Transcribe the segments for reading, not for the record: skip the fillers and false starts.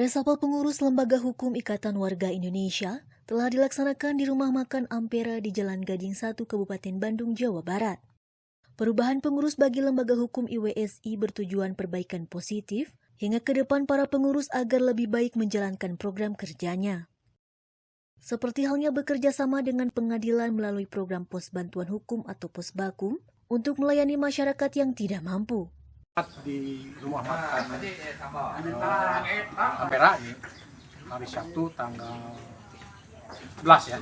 Resapel pengurus Lembaga Hukum Ikatan Warga Indonesia telah dilaksanakan di Rumah Makan Ampera di Jalan Gading 1, Kabupaten Bandung, Jawa Barat. Perubahan pengurus bagi Lembaga Hukum IWSI bertujuan perbaikan positif hingga ke depan para pengurus agar lebih baik menjalankan program kerjanya. Seperti halnya bekerja sama dengan pengadilan melalui program pos bantuan hukum atau Posbakum untuk melayani masyarakat yang tidak mampu. Di Rumah Makan Ampera ini hari Sabtu tanggal 11 ya,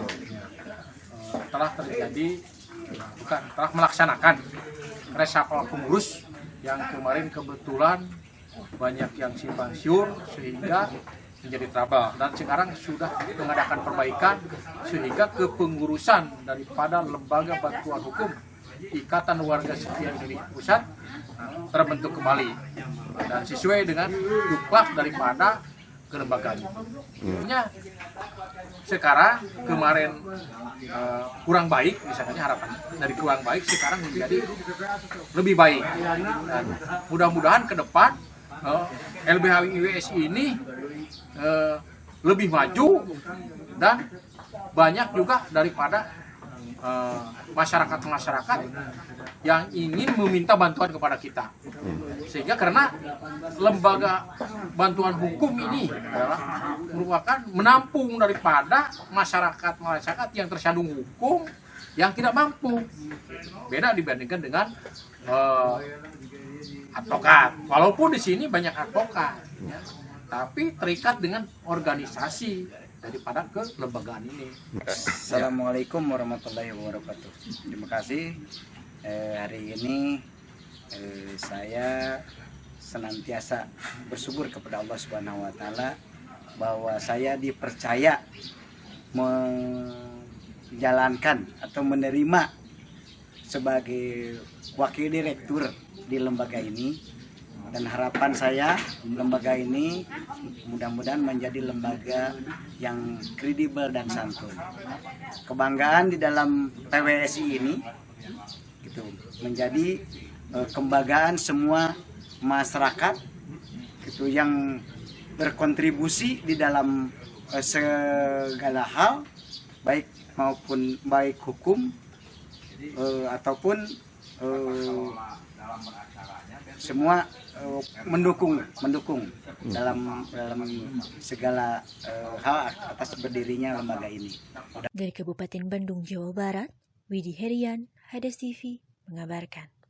telah melaksanakan resapel pengurus yang kemarin kebetulan banyak yang simpang siur sehingga menjadi trouble, dan sekarang sudah mengadakan perbaikan sehingga kepengurusan daripada Lembaga Bantuan Hukum Ikatan Warga Setia Indonesia Pusat terbentuk kembali dan sesuai dengan tuklak daripada kelembagaan. Sekarang kemarin kurang baik, misalnya harapan dari kurang baik sekarang menjadi lebih baik, dan mudah-mudahan ke depan LBH IWSI ini lebih maju dan banyak juga daripada masyarakat yang ingin meminta bantuan kepada kita, sehingga karena lembaga bantuan hukum ini adalah merupakan menampung daripada masyarakat yang tersandung hukum yang tidak mampu, beda dibandingkan dengan advokat. Walaupun di sini banyak advokat, ya, tapi terikat dengan organisasi daripada kelembagaan ini. Assalamualaikum warahmatullahi wabarakatuh. Terima kasih. Hari ini saya senantiasa bersyukur kepada Allah Subhanahu wa taala bahwa saya dipercaya menjalankan atau menerima sebagai wakil direktur di lembaga ini. Dan harapan saya, lembaga ini mudah-mudahan menjadi lembaga yang kredibel dan santun. Kebanggaan di dalam PWSI ini gitu, menjadi kebanggaan semua masyarakat gitu, yang berkontribusi di dalam segala hal, baik hukum ataupun semua mendukung dalam segala hal atas berdirinya lembaga ini. Dari Kabupaten Bandung, Jawa Barat, Widi Herian, Hadas TV mengabarkan.